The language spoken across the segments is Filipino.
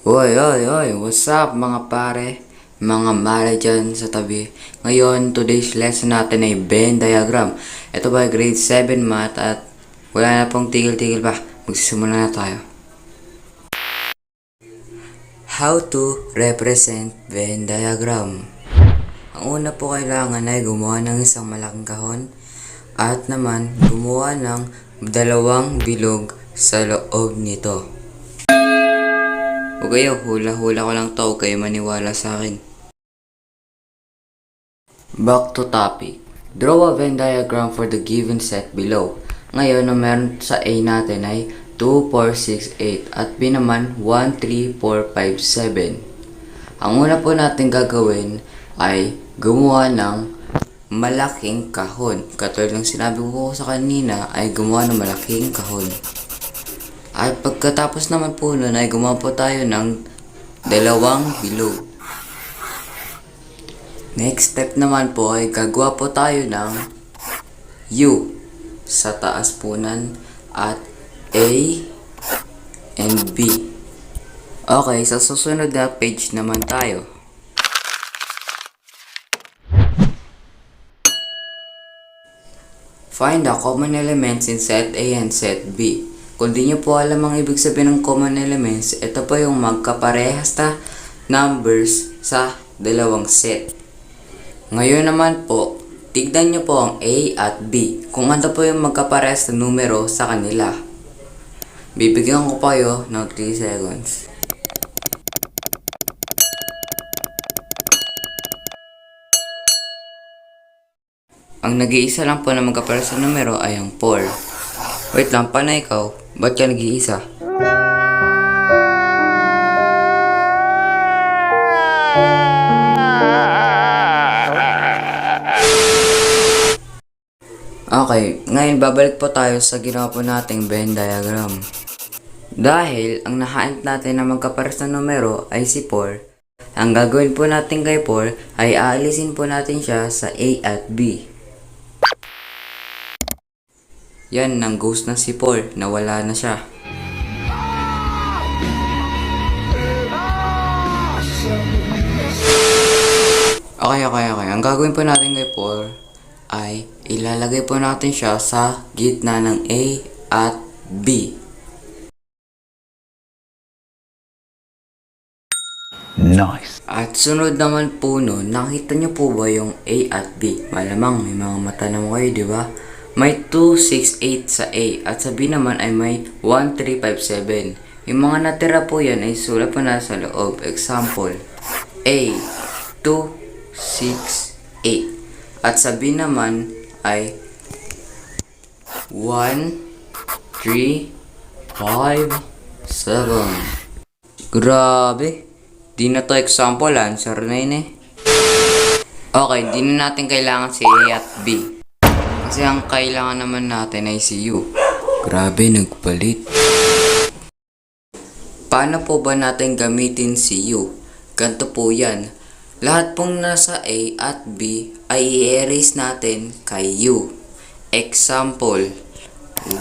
Oy, oy, oy, what's up mga pare? Mga mare dyan sa tabi. Ngayon, today's lesson natin ay Venn diagram. Ito ba grade 7 math at wala na pong tigil-tigil pa. Magsisimula na tayo. How to represent Venn diagram. Ang una po kailangan ay gumawa ng isang malaking kahon at naman gumawa ng dalawang bilog sa loob nito. Huwag kayo, hula-hula ko lang to, huwag kayo maniwala sa akin. Back to topic. Draw a Venn diagram for the given set below. Ngayon, na meron sa A natin ay 2, 4, 6, 8 at B naman 1, 3, 4, 5, 7. Ang una po natin gagawin ay gumawa ng malaking kahon. Katulad ng sinabi ko sa kanina ay gumawa ng malaking kahon. At pagkatapos naman po nun ay gumawa po tayo ng dalawang bilog. Next step naman po ay gagawa po tayo ng U sa taas po nun at A and B. Okay, sa susunod na page naman tayo. Find the common elements in set A and set B. Kung di nyo po alam ang ibig sabihin ng common elements, ito po yung magkaparehas na numbers sa dalawang set. Ngayon naman po, tignan nyo po ang A at B, kung ano po yung magkaparehas na numero sa kanila. Bibigyan ko pa kayo ng 3 seconds. Ang nag-iisa lang po na magkaparehas na numero ay ang 4. Wait lang, paano ikaw? Ba't ka nag-iisa? Okay, ngayon babalik po tayo sa ginawa po nating Venn diagram. Dahil ang nakaint natin na magkapares na numero ay si 4, ang gagawin po natin kay 4 ay aalisin po natin siya sa A at B. Yan, nang ghost na si 4, nawala na siya. Okay. Ang gagawin po natin kay 4 ay ilalagay po natin siya sa gitna ng A at B. Nice. At sunod naman po nun, nakita nyo po ba yung A at B? Malamang may mga mata naman kayo, di ba? May 2, 6, 8 sa A at sa B naman ay may 1, 3, 5, 7. Yung mga natira po yan ay sulat po na sa loob. Example, A, 2, 6, 8. At sa B naman ay 1, 3, 5, 7. Grabe! Di na to example, answer na yun eh. Okay, di na natin kailangan si A at B. Kasi ang kailangan naman natin ay si U. Grabe, nagpalit. Paano po ba natin gamitin si U? Ganito po yan. Lahat pong nasa A at B ay i-erase natin kay U. Example,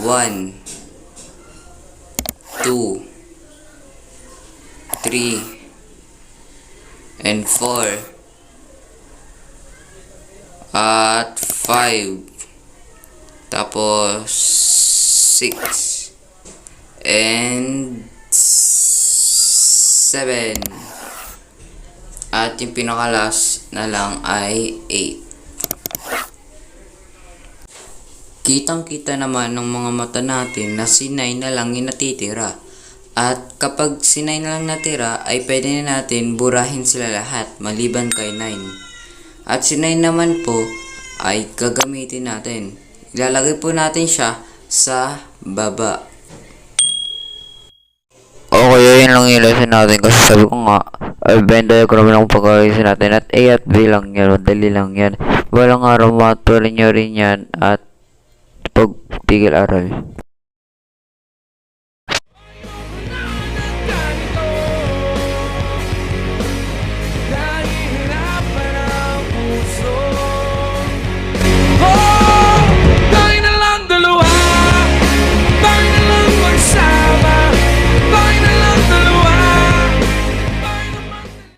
1, 2, 3, and 4, at 5. Tapos 6 and 7 at yung pinakalas na lang ay 8. Kitang-kita naman ng mga mata natin na si 9 na lang yung natitira. At kapag si 9 na lang natira ay pwede na natin burahin sila lahat maliban kay 9. At si 9 naman po ay gagamitin natin. Ilalagay po natin siya sa baba. Okay, yun lang yung lesson natin kasi sabi ko nga, Venn diagram lang pagkakasin natin at A at B lang yan, madali lang yan. Walang araw matuloy nyo rin yan at pagtigil aral.